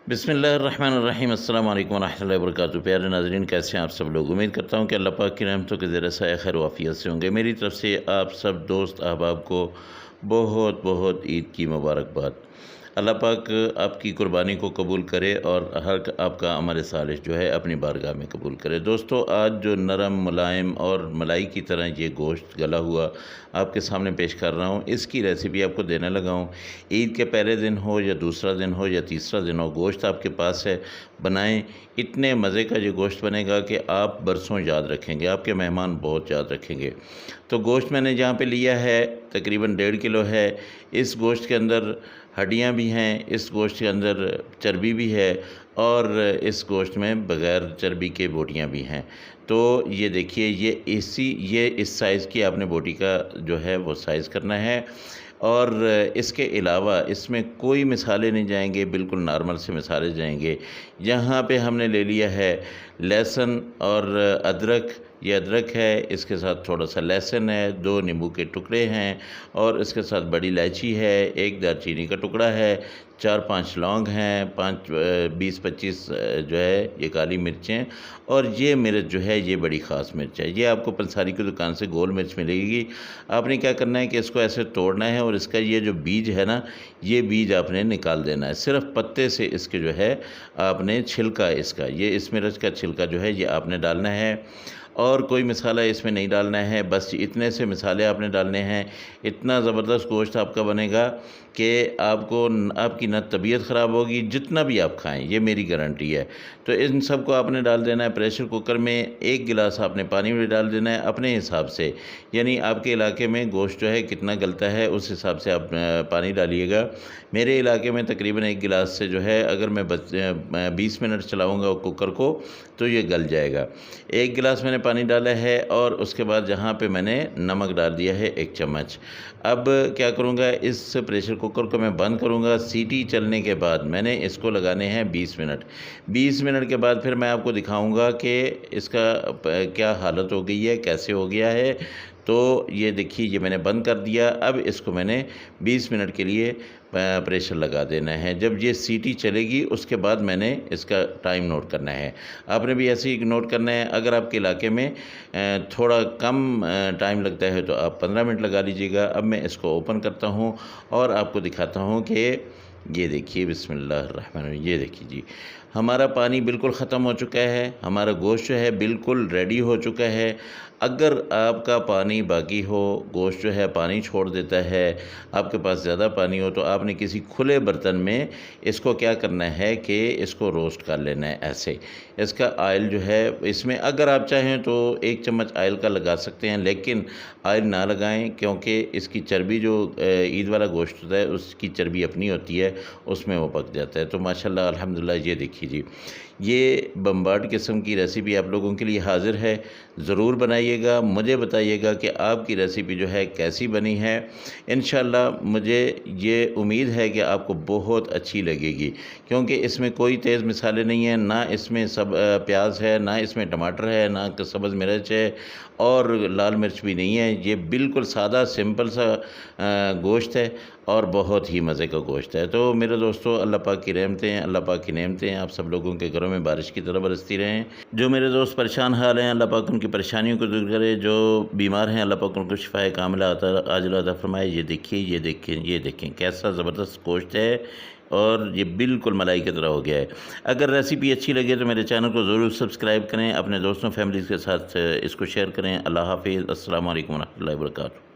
بسم اللہ الرحمن الرحیم۔ السلام علیکم ورحمۃ اللہ وبرکاتہ۔ پیارے ناظرین، کیسے ہیں آپ سب لوگ؟ امید کرتا ہوں کہ اللہ پاک کی رحمتوں کے زیر سایہ خیر و عافیت سے ہوں گے۔ میری طرف سے آپ سب دوست احباب کو بہت بہت عید کی مبارکباد۔ اللہ پاک آپ کی قربانی کو قبول کرے اور ہر آپ کا عمل صالح جو ہے اپنی بارگاہ میں قبول کرے۔ دوستو، آج جو نرم ملائم اور ملائی کی طرح یہ گوشت گلا ہوا آپ کے سامنے پیش کر رہا ہوں، اس کی ریسیپی آپ کو دینے لگا ہوں۔ عید کے پہلے دن ہو یا دوسرا دن ہو یا تیسرا دن ہو، گوشت آپ کے پاس ہے، بنائیں۔ اتنے مزے کا یہ گوشت بنے گا کہ آپ برسوں یاد رکھیں گے، آپ کے مہمان بہت یاد رکھیں گے۔ تو گوشت میں نے جہاں پہ لیا ہے تقریباً 1.5 کلو ہے۔ اس گوشت کے اندر ہڈیاں بھی ہیں، اس گوشت کے اندر چربی بھی ہے، اور اس گوشت میں بغیر چربی کے بوٹیاں بھی ہیں۔ تو یہ دیکھیے، یہ اس سائز کی آپ نے بوٹی کا جو ہے وہ سائز کرنا ہے، اور اس کے علاوہ اس میں کوئی مسالے نہیں جائیں گے، بالکل نارمل سے مسالے جائیں گے۔ یہاں پہ ہم نے لے لیا ہے لہسن اور ادرک۔ یہ ادرک ہے، اس کے ساتھ تھوڑا سا لہسن ہے، 2 نیمبو کے ٹکڑے ہیں، اور اس کے ساتھ بڑی الائچی ہے، 1 دار چینی کا ٹکڑا ہے، 4-5 لونگ ہیں، 20-25 جو ہے یہ کالی مرچیں، اور یہ مرچ جو ہے یہ بڑی خاص مرچ ہے۔ یہ آپ کو پنساری کی دکان سے گول مرچ ملے گی۔ آپ نے کیا کرنا ہے کہ اس کو ایسے توڑنا ہے، اور اس کا یہ جو بیج ہے نا، یہ بیج آپ نے نکال دینا ہے۔ صرف پتے سے اس کے جو ہے آپ نے چھلکا، اس مرچ کا چھلکا جو ہے یہ آپ نے ڈالنا ہے، اور کوئی مسالہ اس میں نہیں ڈالنا ہے۔ بس اتنے سے مسالے آپ نے ڈالنے ہیں۔ اتنا زبردست گوشت آپ کا بنے گا کہ آپ کی نہ طبیعت خراب ہوگی، جتنا بھی آپ کھائیں، یہ میری گارنٹی ہے۔ تو ان سب کو آپ نے ڈال دینا ہے پریشر کوکر میں۔ 1 گلاس آپ نے پانی میں ڈال دینا ہے اپنے حساب سے، یعنی آپ کے علاقے میں گوشت جو ہے کتنا گلتا ہے اس حساب سے آپ پانی ڈالیے گا۔ میرے علاقے میں تقریباً 1 گلاس سے جو ہے اگر میں 20 منٹ چلاؤں گا کوکر کو تو یہ گل جائے گا۔ 1 گلاس میں نے پانی ڈالا ہے، اور اس کے بعد جہاں پہ میں نے نمک ڈال دیا ہے 1 چمچ۔ اب کیا کروں گا، اس پریشر کوکر کو میں بند کروں گا۔ سیٹی چلنے کے بعد میں نے اس کو لگانے ہیں 20 منٹ۔ 20 منٹ کے بعد پھر میں آپ کو دکھاؤں گا کہ اس کا کیا حالت ہو گئی ہے، کیسے ہو گیا ہے۔ تو یہ دیکھیے، یہ میں نے بند کر دیا۔ اب اس کو میں نے 20 منٹ کے لیے پریشر لگا دینا ہے۔ جب یہ سیٹی چلے گی اس کے بعد میں نے اس کا ٹائم نوٹ کرنا ہے۔ آپ نے بھی ایسے ہی نوٹ کرنا ہے۔ اگر آپ کے علاقے میں تھوڑا کم ٹائم لگتا ہے تو آپ 15 منٹ لگا لیجیے گا۔ اب میں اس کو اوپن کرتا ہوں اور آپ کو دکھاتا ہوں کہ یہ دیکھیے، بسم اللہ الرحمن الرحیم، یہ دیکھیے جی، ہمارا پانی بالکل ختم ہو چکا ہے، ہمارا گوشت جو ہے بالکل ریڈی ہو چکا ہے۔ اگر آپ کا پانی باقی ہو، گوشت جو ہے پانی چھوڑ دیتا ہے، آپ کے پاس زیادہ پانی ہو، تو آپ نے کسی کھلے برتن میں اس کو کیا کرنا ہے کہ اس کو روسٹ کر لینا ہے ایسے۔ اس کا آئل جو ہے اس میں اگر آپ چاہیں تو 1 چمچ آئل کا لگا سکتے ہیں، لیکن آئل نہ لگائیں، کیونکہ اس کی چربی جو عید والا گوشت ہوتا ہے اس کی چربی اپنی ہوتی ہے، اس میں وہ پک جاتا ہے۔ تو ماشاءاللہ الحمدللہ، یہ دیکھیے جی، یہ بمبارڈ قسم کی ریسیپی آپ لوگوں کے لیے حاضر ہے۔ ضرور بنائیے گا، مجھے بتائیے گا کہ آپ کی ریسیپی جو ہے کیسی بنی ہے۔ انشاءاللہ مجھے یہ امید ہے کہ آپ کو بہت اچھی لگے گی، کیونکہ اس میں کوئی تیز مسالے نہیں ہیں، نہ اس میں پیاز ہے، نہ اس میں ٹماٹر ہے، نہ سبز مرچ ہے، اور لال مرچ بھی نہیں ہے۔ یہ بالکل سادہ سمپل سا گوشت ہے، اور بہت ہی مزے کا گوشت ہے۔ تو میرے دوستو، اللہ پاک کی رحمتیں، اللہ پاک کی نعمتیں آپ سب لوگوں کے گھروں میں بارش کی طرح برستی رہیں۔ جو میرے دوست پریشان حال ہیں، اللہ پاک ان کی پریشانیوں کو دور کرے۔ جو بیمار ہیں، اللہ پاک ان کو شفائے کاملہ عاجلہ عطا فرمائے۔ یہ دیکھیے، یہ دیکھیں، یہ دیکھیں کیسا زبردست گوشت ہے، اور یہ بالکل ملائی کی طرح ہو گیا ہے۔ اگر ریسیپی اچھی لگے تو میرے چینل کو ضرور سبسکرائب کریں، اپنے دوستوں فیملیز کے ساتھ اس کو شیئر کریں۔ اللہ حافظ، السلام علیکم ورحمۃ اللہ وبرکاتہ۔